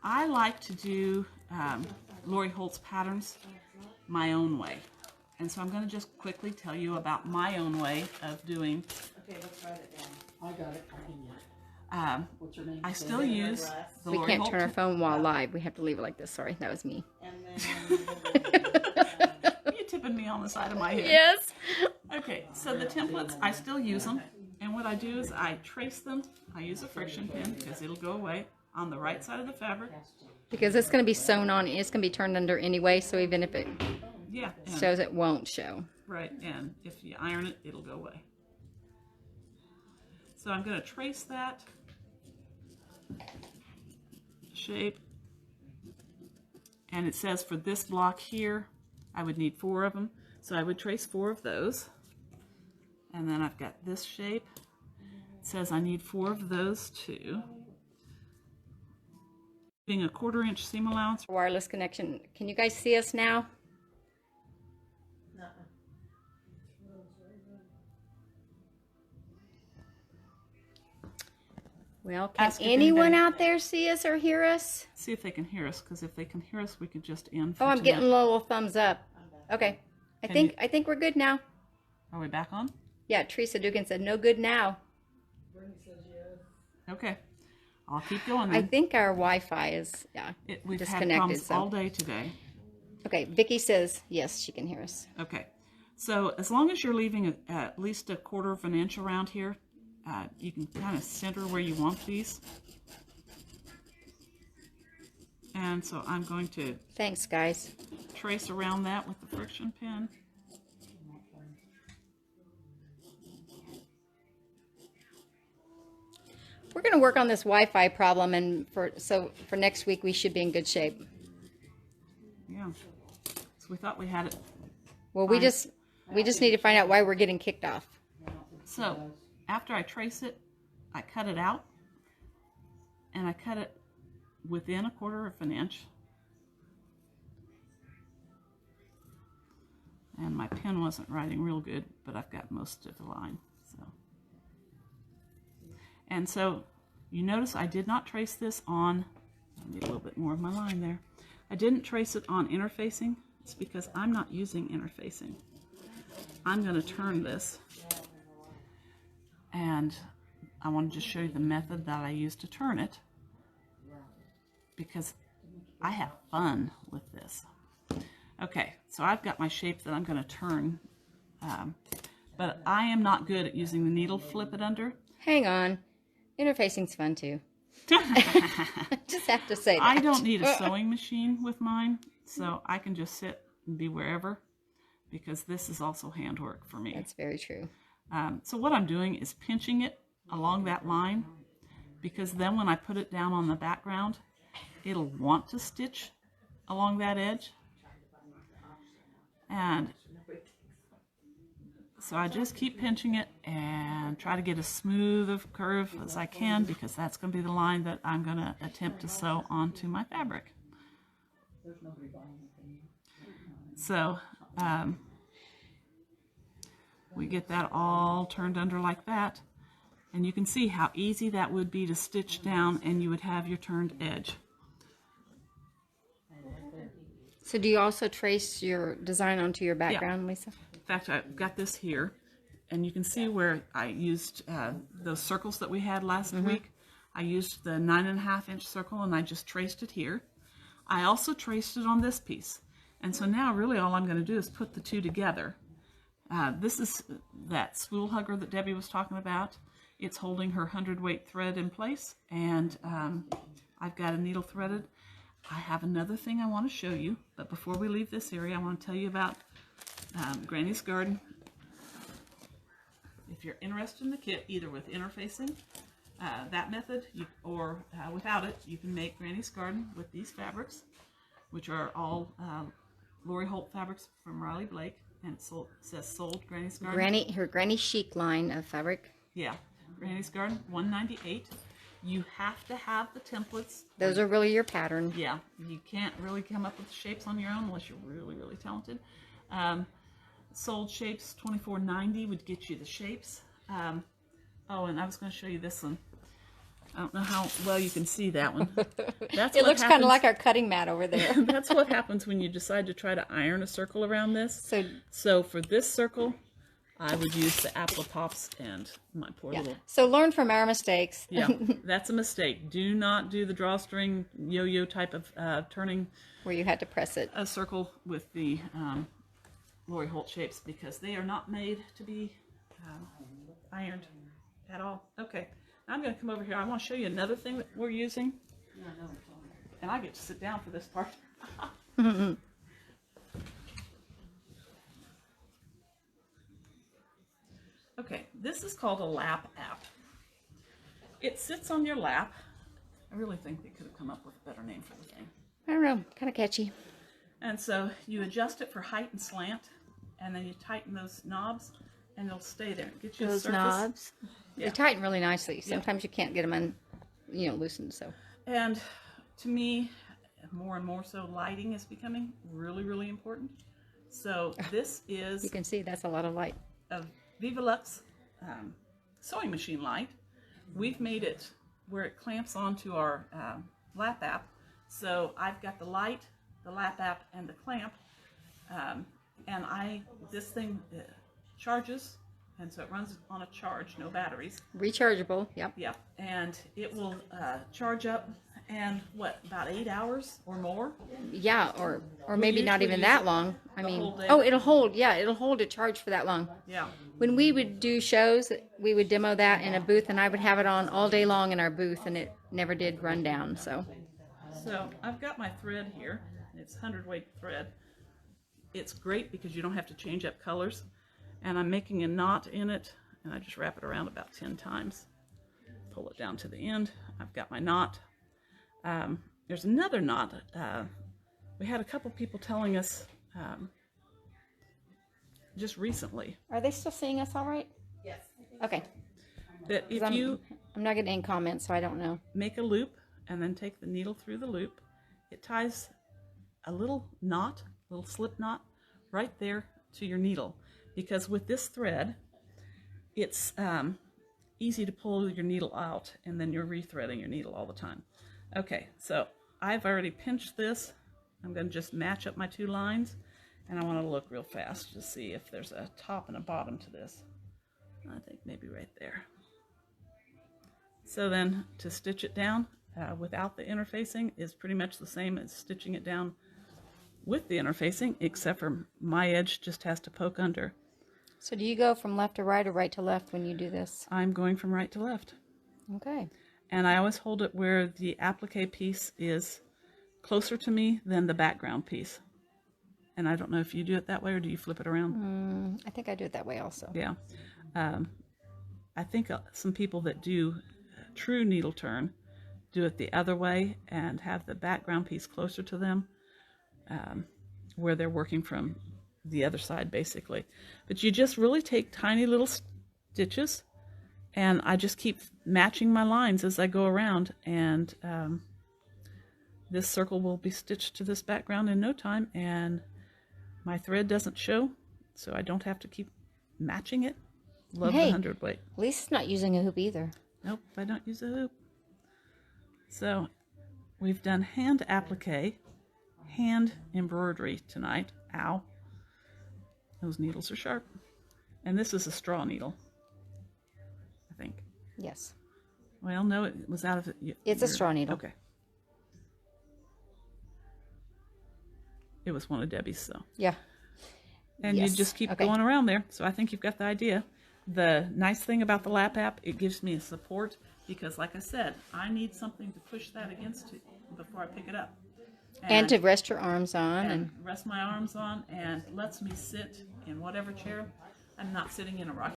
I like to do Lori Holt's patterns my own way. And so I'm going to just quickly tell you about my own way of doing. Okay, let's write it down. I got it. What's your name? I still use the We Lori can't Holt turn our phone while live. We have to leave it like this. Sorry, that was me. And then You tipping me on the side of my head. Yes. Okay, so the templates, I still use them. And what I do is I trace them. I use a friction pin because it'll go away on the right side of the fabric. Because it's going to be sewn on. It's going to be turned under anyway. So even if it Yeah. And, shows, it won't show. right, and if you iron it, it'll go away. So I'm going to trace that shape. And it says for this block here, I would need 4 of them. So I would trace 4 of those. And then I've got this shape. It says I need 4 of those too. Being a 1/4 inch seam allowance. Wireless connection. Can you guys see us now? Well, can Ask if anyone anybody- out there see us or hear us? See if they can hear us, because if they can hear us, we could just end for Oh, I'm tonight. getting a little thumbs up. Okay. I think we're good now. Are we back on? Yeah, Teresa Dugan said no good now. Okay. I'll keep going I then. think our Wi-Fi is We've had disconnected. problems So all day today. okay, Vicky says yes, she can hear us. Okay. So as long as you're leaving at least a 1/4 inch around here, you can kind of center where you want these. And so I'm going to Thanks, guys. trace around that with the friction pin. We're going to work on this Wi-Fi problem, and for next week we should be in good shape. Yeah. So we thought we had it. Well, we just need to find out why we're getting kicked off. So after I trace it, I cut it out, and I cut it within a 1/4 inch. And my pen wasn't writing real good, but I've got most of the line. And so you notice I did not trace this on, I need a little bit more of my line there. I didn't trace it on interfacing. It's because I'm not using interfacing. I'm going to turn this, and I want to just show you the method that I use to turn it, because I have fun with this. Okay, so I've got my shape that I'm going to turn, but I am not good at using the needle flip it under. Hang on. Interfacing's fun too. Just have to say that. I don't need a sewing machine with mine, so I can just sit and be wherever, because this is also handwork for me. That's very true. So what I'm doing is pinching it along that line, because then when I put it down on the background, it'll want to stitch along that edge. And so I just keep pinching it and try to get as smooth of curve as I can, because that's going to be the line that I'm going to attempt to sew onto my fabric. So we get that all turned under like that, and you can see how easy that would be to stitch down, and you would have your turned edge. So do you also trace your design onto your background, Lisa? In fact, I've got this here, and you can see where I used those circles that we had last week. I used the 9.5 inch circle, and I just traced it here. I also traced it on this piece. And so now really all I'm going to do is put the two together. This is that spool hugger that Debbie was talking about. It's holding her 100-weight thread in place, and I've got a needle threaded. I have another thing I want to show you, but before we leave this area, I want to tell you about Granny's Garden. If you're interested in the kit, either with interfacing, that method, or without it, you can make Granny's Garden with these fabrics, which are all Lori Holt fabrics from Riley Blake, and it says sold Granny's Garden. Her Granny Chic line of fabric. Yeah, Granny's Garden, $198. You have to have the templates. Those are really your pattern. Yeah, you can't really come up with shapes on your own unless you're really, really talented. Sold shapes, $24.90 would get you the shapes. Oh, and I was going to show you this one. I don't know how well you can see that one. That's It what looks kind happens- of like our cutting mat over there. That's what happens when you decide to try to iron a circle around this. So for this circle, I would use the Applique and my poor Yeah. little... So learn from our mistakes. Yeah, that's a mistake. Do not do the drawstring yo-yo type of turning Where you had to press it. a circle with the Lori Holt shapes, because they are not made to be ironed at all. Okay, now I'm going to come over here. I want to show you another thing that we're using. And I get to sit down for this part. Okay, this is called a lap app. It sits on your lap. I really think they could have come up with a better name for the thing. I don't know, kind of catchy. And so you adjust it for height and slant, and then you tighten those knobs, and it'll stay there. Get you a Those surface. knobs, Yeah. they tighten really nicely. Sometimes you can't get them loosened. So And to me, more and more so, lighting is becoming really, really important. So this is you can see that's a lot of light. a Viva Lux sewing machine light. We've made it where it clamps onto our lap app. So I've got the light, the lap app, and the clamp. And this thing charges, and so it runs on a charge, no batteries. Rechargeable, yep. Yeah, and it will charge up in about 8 hours or more. Yeah, or maybe not usually even use that it long. I the mean, whole day. oh, it'll hold a charge for that long. Yeah. When we would do shows, we would demo that in a booth, and I would have it on all day long in our booth, and it never did run down. So I've got my thread here. It's 100-weight thread. It's great because you don't have to change up colors. And I'm making a knot in it, and I just wrap it around about 10 times. Pull it down to the end. I've got my knot. There's another knot. We had a couple people telling us just recently are they still seeing us all right? Yes. Okay. that if I'm you not getting any comments, so I don't know. make a loop and then take the needle through the loop, it ties a little knot, little slip knot, right there to your needle. Because with this thread, it's easy to pull your needle out, and then you're rethreading your needle all the time. Okay, so I've already pinched this. I'm going to just match up my two lines, and I want to look real fast to see if there's a top and a bottom to this. I think maybe right there. So then to stitch it down without the interfacing is pretty much the same as stitching it down with the interfacing, except for my edge just has to poke under. So do you go from left to right or right to left when you do this? I'm going from right to left. Okay. And I always hold it where the applique piece is closer to me than the background piece. And I don't know if you do it that way, or do you flip it around? I think I do it that way also. Yeah. I think some people that do true needle turn do it the other way and have the background piece closer to them, where they're working from the other side basically. But you just really take tiny little stitches, and I just keep matching my lines as I go around, and this circle will be stitched to this background in no time, and my thread doesn't show, so I don't have to keep matching it. Love the 100-weight. At least it's not using a hoop either. Nope, I don't use a hoop. So we've done hand applique, hand embroidery tonight. Ow. Those needles are sharp. And this is a straw needle, I think. Yes. Well, no, it was out of it. It's a straw needle. Okay. It was one of Debbie's, so. Yeah. And Yes. you just keep Okay. going around there. So I think you've got the idea. The nice thing about the lap app, it gives me a support, because like I said, I need something to push that against before I pick it up. And to rest your arms on. and rest my arms on, and lets me sit in whatever chair. I'm not sitting in a rocking